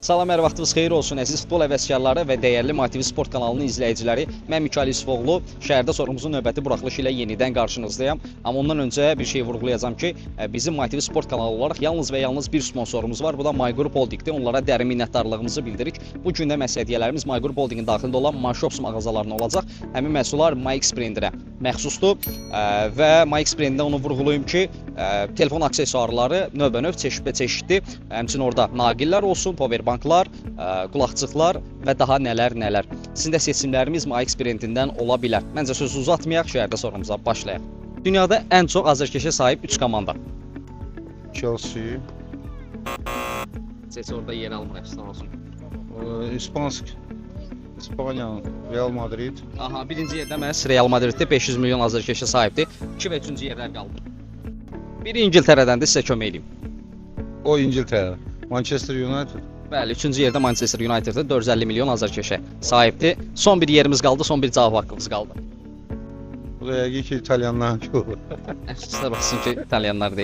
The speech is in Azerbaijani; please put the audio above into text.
Salam, hər vaxtınız xeyir olsun əziz futbol həvəskarları və dəyərli MyTV Sport kanalının izləyiciləri. Mən Mikail Yusufoğlu, şəhərdə sorumuzun növbəti buraxılışı ilə yenidən qarşınızdayım. Amma ondan öncə bir şey vurğulayacağam ki, bizim MyTV Sport kanalı olaraq yalnız və yalnız bir sponsorumuz var. Bu da My Group Holdingdir. Onlara dərin minnətdarlığımızı bildiririk. Bu gün də məhz hədiyyələrimiz My Group Holdingin daxilində olan My Shops mağazalarına olacaq. Həmin məhsullar MyX Printerə məxsusdur və MyX Printerdə onu vurğulayım ki, telefon aksesuarları növbənöv çeşidli, həmçinin orada naqillər olsun, powerbanklar, qulaqçıqlar və daha nələr. Sizin də seçimlərimiz MyX Printindən ola bilər. Məncə sözü uzatmayaq, şəhərdə sorumuza başlayaq. Dünyada ən çox azərkeşə sahib 3 komanda. Chelsea, Seç orada yer almır, sağ olsun. İspanya, Real Madrid. Aha, birinci yerdə məhz Real Madriddə 500 milyon azərkeşə sahibdir. 2 və 3-cü yerlər qaldı. Biri İngiltərədən də sizə kömək edeyim. O İngiltere. Manchester United. Bəli, 3-cü yerdə Manchester United'də 450 milyon azərkeşə sahibdir. Son bir yerimiz qaldı, son bir cavab haqqımız qaldı. Bu da yəqin ki İtalyanlar olur. Əfsuslar baxsın ki, İtalyanlar deyil.